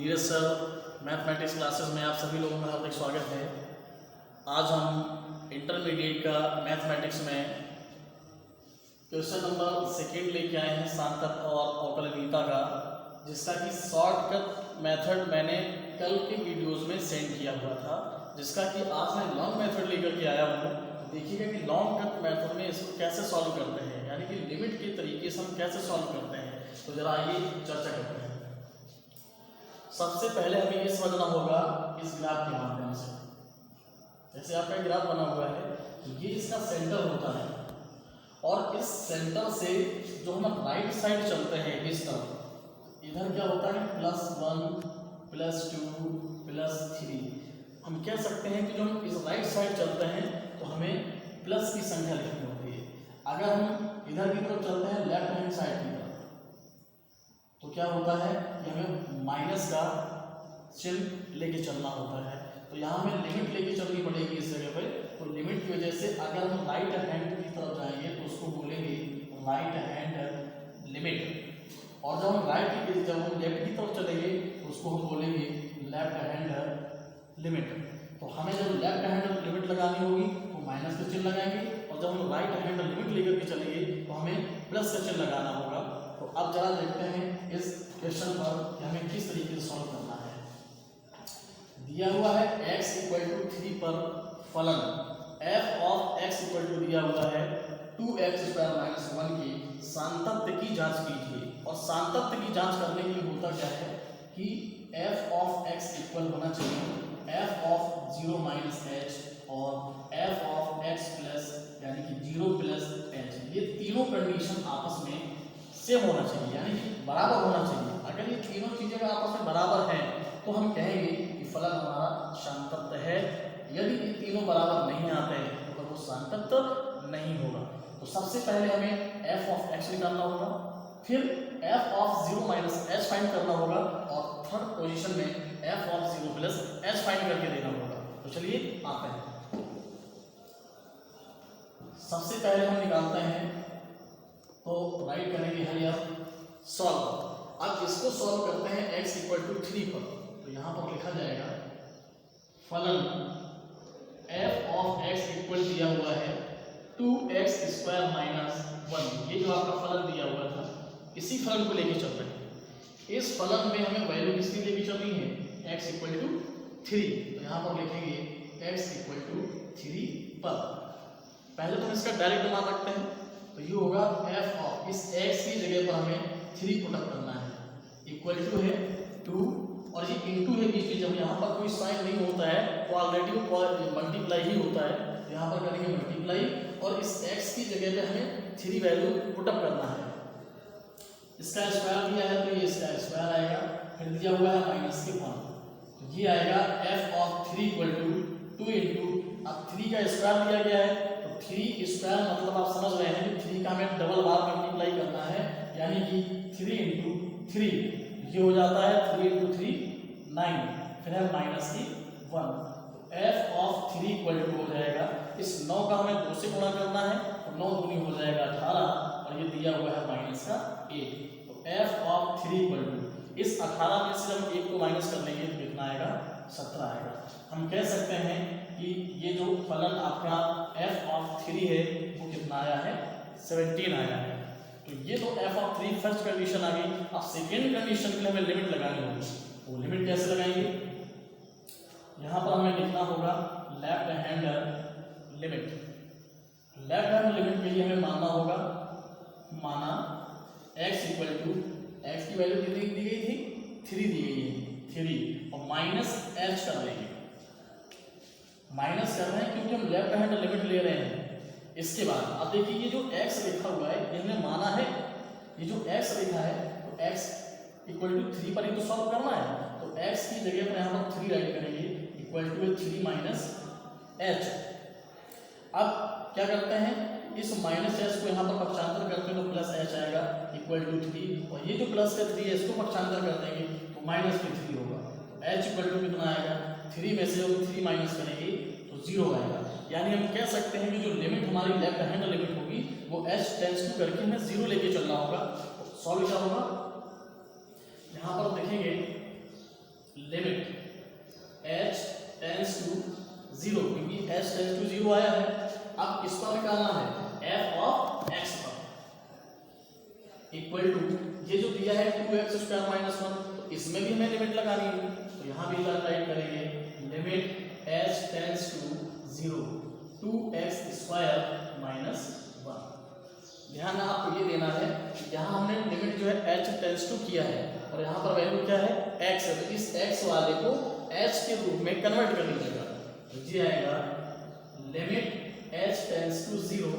Neeraj sir mathematics classes में आप सभी लोगों का हार्दिक स्वागत है। आज हम इंटरमीडिएट का मैथमेटिक्स में क्वेश्चन नंबर 2 लेके आए हैं सार्थक और अवकलनीयता का, जिसका कि शॉर्टकट मेथड मैंने कल के वीडियोस में सेंड किया हुआ था, जिसका कि आज मैं लॉन्ग मेथड लेकर के आया हूँ। देखिएगा कि लॉन्ग कट मेथड में इसको कैसे सॉल्व करते हैं, यानी कि लिमिट के तरीके से हम कैसे सॉल्व करते हैं। तो जरा आइए चर्चा करते हैं। सबसे पहले हमें ये समझना होगा इस ग्राफ के माध्यम से। जैसे आपका ग्राफ बना हुआ है तो ये इसका सेंटर होता है, और इस सेंटर से जो हम राइट साइड चलते हैं इस तरफ, इधर क्या होता है +1 +2 +3। हम कह सकते हैं कि जो हम इस राइट साइड चलते हैं तो हमें प्लस की संख्या लिखनी होती है। अगर हम इधर की तरफ चलते हैं लेफ्ट हैंड साइड की तरफ, तो क्या होता है कि हमें माइनस का चिन्ह लेके चलना होता है। तो यहाँ हमें लिमिट लेके चलनी पड़ेगी इस जगह पे। तो लिमिट की वजह से अगर हम राइट हैंड की तरफ जाएंगे तो उसको बोलेंगे राइट हैंड लिमिट, और जब हम लेफ्ट की तरफ चलेंगे तो उसको हम बोलेंगे लेफ्ट हैंड लिमिट। तो हमें जब लेफ्ट हैंड लिमिट लगानी होगी तो माइनस का चिन्ह लगाएंगे, और जब हम राइट हैंड लिमिट लेकर के चलेंगे तो हमें प्लस का चिन्ह लगाना होगा। तो अब जरा देखते हैं इस क्वेश्चन पर कि हमें किस तरीके से सॉल्व करना है। दिया हुआ है x = 3 पर फलन f ऑफ x = दिया हुआ है 2x² - 1 की सान्तत्य की जांच कीजिए। और सान्तत्य की जांच करने के लिए होता क्या है कि f ऑफ x इक्वल होना चाहिए f ऑफ 0 - h और f ऑफ x प्लस यानी कि 0 + h। ये तीनों कंडीशन आपस में सेम होना चाहिए, यानी कि बराबर होना चाहिए। अगर ये तीनों चीजें आपस में बराबर हैं तो हम कहेंगे कि फलन हमारा शांतत्य है। यदि ये तीनों बराबर नहीं आते हैं तो वो शांतत्य नहीं होगा। तो सबसे पहले हमें f ऑफ x निकालना होगा, फिर f ऑफ 0 - h फाइंड करना होगा, और थर्ड पोजीशन में f ऑफ 0 + h फाइंड करके देना होगा। तो चलिए आते हैं। सबसे पहले हम निकालते हैं, तो राइट करेंगे हरियर सॉल्व। अब इसको सॉल्व करते हैं x = 3 पर। तो यहाँ पर लिखा जाएगा फलन f ऑफ x इक्वल दिया हुआ है 2x² - 1। ये जो आपका फलन दिया हुआ था, इसी फलन को लेके चल रहे हैं। इस फलन में हमें वैल्यू किसकी लेके चलनी है x = 3। तो यहाँ पर लिखेंगे x = 3 पर। पहले तो हम इसका डायरेक्ट मान रखते हैं, तो ये होगा f ऑफ इस x की जगह पर हमें 3 पुट अप करना है, इक्वल टू है 2 और ये इनटू है बीच में। जब यहाँ पर कोई साइन नहीं होता है तो ऑलरेडी मल्टीप्लाई ही होता है। तो यहाँ पर करेंगे मल्टीप्लाई, और इस x की जगह पे हमें 3 वैल्यू पुट अप करना है। इसका स्क्वायर दिया है तो ये इसका स्क्वायर आएगा, फिर दिया हुआ है -1, तो ये आएगा f ऑफ 3 = 2 इंटू, अब 3 का स्क्वायर दिया गया है तो 3 स्क्वायर मतलब आप समझ रहे हैं कि 3 का हमें डबल बार मल्टीप्लाई करना है, यानी कि 3 × 3 ये हो जाता है 3 × 3 9, फिर है -1। तो f ऑफ 3 = हो जाएगा, इस 9 का हमें 2 से गुणा करना है तो 9 दूनी हो जाएगा 18, और ये दिया हुआ है -1। तो f ऑफ 3 = इस 18 में से हम 1 को माइनस कर लेंगे तो कितना आएगा 17 आएगा। हम कह सकते हैं कि ये जो फलन आपका f ऑफ 3 है वो कितना आया है 17 आया है। तो ये तो f ऑफ 3 फर्स्ट कंडीशन आ गई। अब सेकेंड कंडीशन के लिए हमें लिमिट लगानी होगी। वो लिमिट कैसे लगाएंगे, यहाँ पर हमें लिखना होगा left hand limit. Left hand limit के लिए हमें मानना होगा, माना x = x की वैल्यू कितनी दी गई थी 3 दी गई है 3, और -h कर लेंगे। माइनस कर रहे हैं क्योंकि हम लेफ्ट हैंड लिमिट ले रहे हैं। इसके बाद अब देखिए ये जो x लिखा हुआ है ये हमने माना है, ये जो x लिखा है तो x = 3 पर ही तो सॉल्व करना है। तो x की जगह पर यहाँ पर 3 राइट करेंगे, इक्वल टू 3 - h। अब क्या करते हैं, इस -h को यहाँ पर पक्षांतर करते हैं तो +h आएगा, इक्वल टू 3, और ये जो प्लस का 3 है इसको पक्षांतर कर देंगे तो -3 होगा। तो h = कितना आएगा 3 में से हम 3 माइनस करेंगे तो 0 आएगा। यानी हम कह सकते हैं कि जो लिमिट हमारी लेफ्ट हैंड लिमिट होगी वो h टेंड्स टू करके हमें 0 लेके चलना होगा। तो सॉल्व क्या होगा, यहाँ पर देखेंगे लिमिट h टेंड्स टू 0, क्योंकि h टेंड्स टू 0 आया है। अब किस पर निकालना है, f ऑफ x पर, इक्वल टू ये जो दिया है 2x स्क्वायर माइनस 1, तो इसमें भी हमें लिमिट लगानी है, तो यहाँ भी राइट करेंगे limit h tends to 0 2x square minus 1। ध्यान आपको ये देना है कि यहाँ हमने लिमिट जो है h टेंड्स टू किया है और यहाँ पर वैल्यू क्या है x है, तो इस x वाले को h के रूप में कन्वर्ट कर लीजिएगा, तो ये आएगा limit h tends to 0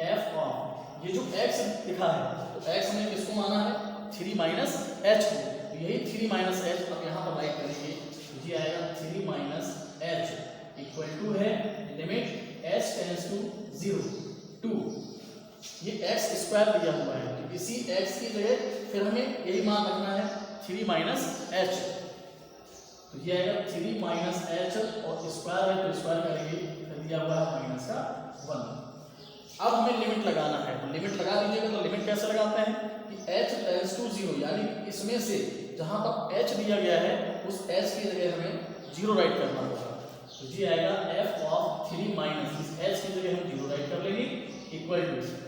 f of, ये जो x लिखा है तो x हमने किसको माना है 3 माइनस h को, तो यही 3 माइनस h अब यहाँ पर राइट करेंगे, तो ये आएगा 3 माइनस h इक्वल टू है लिमिट h टेंड्स टू 0 2, ये x स्क्वायर दिया हुआ है, तो इसी x की जगह फिर हमें यही मान रखना है 3 माइनस h, तो ये आएगा 3 माइनस h और स्क्वायर है तो स्क्वायर करेंगे, फिर दिया हुआ है माइनस का 1। अब हमें लिमिट लगाना है, तो लिमिट लगा दीजिएगा, तो लिमिट कैसे लगाते हैं कि h टेंड्स टू 0, यानी इसमें से जहां पर h दिया गया है उस h की जगह हमें 0 राइट करना होगा, तो ये आएगा f ऑफ 3 माइनस इस h की जगह हम 0 राइट कर लेंगे, इक्वल टू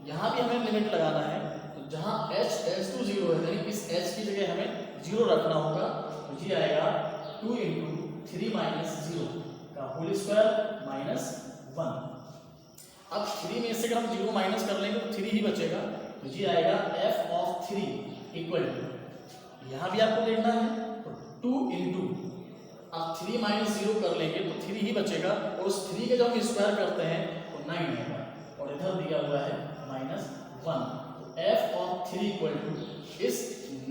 यहाँ भी हमें लिमिट लगाना है, तो जहां h टेंड्स टू 0 है यानी इस h की जगह हमें 0 रखना होगा, तो ये आएगा 2 × 3 माइनस 0 का होल स्क्वायर माइनस 1। अब 3 में से अगर हम 0 माइनस कर लेंगे तो 3 ही बचेगा, तो ये आएगा f ऑफ 3 इक्वल टू, यहाँ भी आपको देखना है तो 2 × अब 3 माइनस 0 कर लेंगे तो 3 ही बचेगा, और उस 3 के जब हम स्क्वायर करते हैं तो 9 आएगा, और इधर दिया हुआ है माइनस 1, तो f ऑफ 3 इक्वल टू इस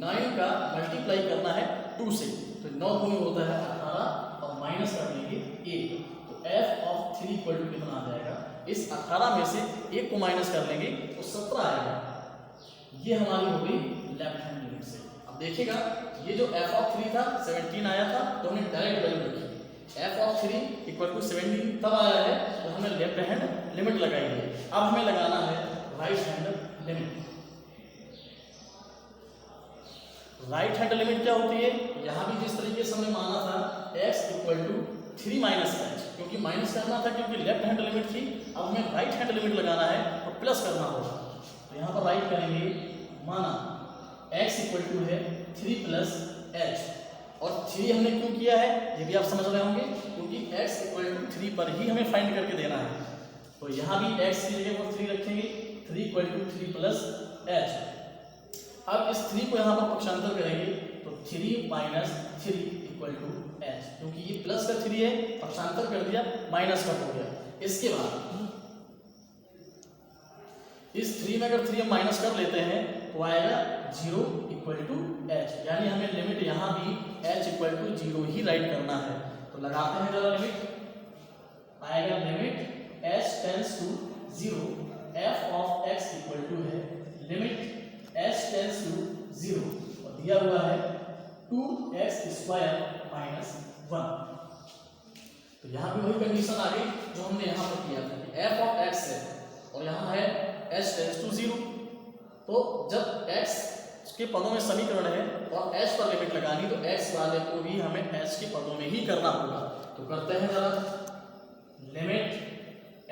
9 का मल्टीप्लाई करना है 2 से, तो 9 दूनी होता है 18 और माइनस कर लेंगे 1, तो f ऑफ 3 इक्वल टू कितना आ जाएगा, इस 18 में से 1 को माइनस कर लेंगे तो 17 आएगा, ये हमारी हो गई लेफ्ट हैंड लिमिट से। अब देखिएगा ये जो f ऑफ 3 था 17 आया था, तो हमने डायरेक्ट वैल्यू रखी, f ऑफ 3 इक्वल टू 17 तब आया है तो हमने लेफ्ट हैंड लिमिट लगाई है। अब हमें लगाना है right hand limit. Right hand limit क्या होती है, यहाँ भी जिस तरीके से हमने माना था x equal to 3 minus h, क्योंकि माइनस करना था क्योंकि लेफ्ट हैंड लिमिट थी, अब हमें राइट हैंड लिमिट लगाना है और प्लस करना होगा, तो यहाँ पर राइट करेंगे, माना x इक्वल टू है 3 प्लस h, और 3 हमने क्यों किया है ये भी आप समझ रहे होंगे, क्योंकि x इक्वल टू 3 पर ही हमें फाइंड करके देना है, तो यहाँ भी x की जगह पर 3 रखेंगे, 3 इक्वल टू 3 प्लस h। अब इस 3 को यहाँ पर पक्षांतर करेंगे तो 3 माइनस 3 इक्वल टू h, क्योंकि ये प्लस का 3 है, पक्षांतर कर दिया माइनस का हो गया। इसके बाद इस 3 में अगर 3 हम माइनस कर लेते हैं तो आएगा 0 इक्वल टू h, यानी हमें लिमिट यहाँ भी h इक्वल टू 0 ही राइट करना है, तो लगाते हैं जरा लिमिट, आएगा limit h tends to 0 f of x equal to है लिमिट h टेंड्स टू 0 और दिया हुआ है 2x स्क्वायर माइनस 1, तो यहाँ भी वही कंडीशन आ गई जो हमने यहाँ पर किया था कि f ऑफ x है और यहाँ है h टेंड्स टू 0, तो जब x के पदों में समीकरण है और h पर लिमिट लगानी तो x वाले को भी हमें h के पदों में ही करना होगा, तो करते हैं जरा limit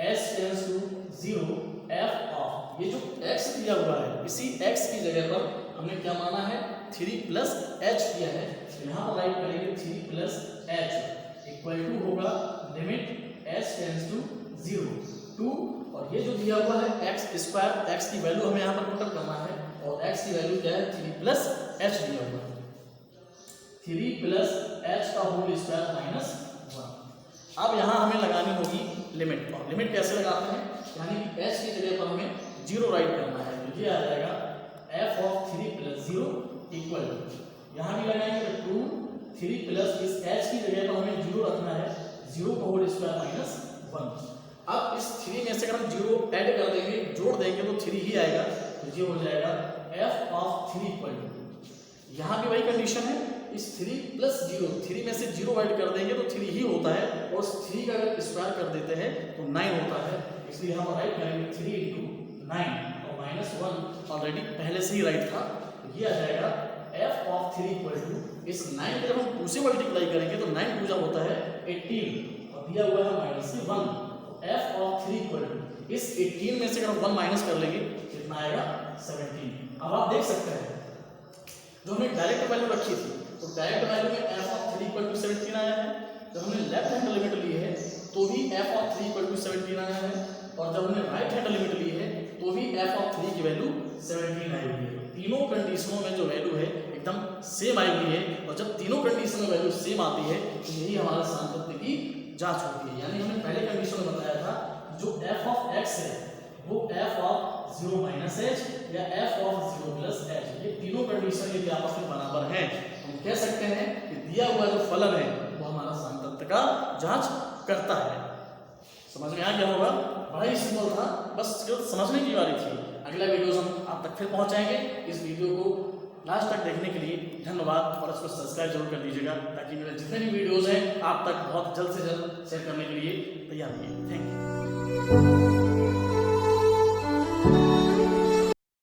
h tends to 0 f of, ये जो x दिया हुआ है इसी x की जगह पर हमने क्या माना है 3 प्लस h किया है, तो यहाँ पर राइट करेंगे 3 प्लस h इक्वल टू होगा लिमिट h टेंड्स टू 0 2, और ये जो दिया हुआ है x स्क्वायर, x की वैल्यू हमें यहाँ पर पुट अप करना है और x की वैल्यू क्या है 3 प्लस h दिया हुआ है, 3 प्लस h का होल स्क्वायर माइनस 1। अब यहाँ हमें लगानी होगी लिमिट, और लिमिट कैसे लगाते हैं, यानी h की जगह पर हमें 0 राइट करना है, तो ये आ जाएगा f of 3 plus 0 equal to, यहाँ भी लगाएंगे 2 3 प्लस इस h की जगह पर हमें 0 रखना है, 0 का होल स्क्वायर माइनस 1। अब इस 3 में से अगर हम 0 ऐड कर देंगे, जोड़ देंगे तो 3 ही आएगा, तो ये हो जाएगा f ऑफ 3 इक्वल टू, यहाँ भी वही कंडीशन है, इस 3 प्लस 0, 3 में से 0 ऐड कर देंगे तो 3 ही होता है, और उस 3 का अगर स्क्वायर कर देते हैं तो 9 होता है, इसलिए हम राइट करेंगे 3 × 9 और माइनस 1 ऑलरेडी पहले से ही राइट था, तो ये आ जाएगा f ऑफ 3 इक्वल टू इस 9 को जब हम 2 से मल्टीप्लाई करेंगे तो 9 2 होता है 18 और दिया हुआ है -1, तो f ऑफ 3 इक्वल टू इस 18 में से अगर हम 1 माइनस कर लेंगे कितना आएगा 17। अब आप देख सकते हैं जो हमने डायरेक्ट वैल्यू रखी थी तो डायरेक्ट वैल्यू में f ऑफ 3 इक्वल टू 17 आया है, जब हमने लेफ्ट हैंड लिमिट ली है तो भी f ऑफ 3 इक्वल टू 17 आया है, और जब हमने राइट हैंड लिमिट ली है तो भी f ऑफ 3 की वैल्यू 17 आई हुई है। तीनों कंडीशनों में जो वैल्यू है एकदम सेम आई हुई है, और जब तीनों कंडीशन में वैल्यू सेम आती है तो यही हमारा सामंतत्व की जांच होती है। यानी हमने पहले कंडीशन में बताया था जो f ऑफ x है वो f ऑफ 0 माइनस h या f ऑफ 0 प्लस h, ये तीनों कंडीशन यदि आपस में बराबर हैं हम कह सकते हैं कि दिया हुआ जो फलन है वो हमारा सामंतत्व का जांच करता है। समझ में आ गया होगा, बड़ा ही सिंपल था, बस केवल समझने की बारी थी। अगला वीडियोस हम आप तक फिर पहुंचाएंगे। इस वीडियो को लास्ट तक देखने के लिए धन्यवाद, और इसको सब्सक्राइब जरूर कर दीजिएगा ताकि मेरे जितने भी वीडियोस हैं आप तक बहुत जल्द से जल्द शेयर करने के लिए तैयार रहिए। Thank you.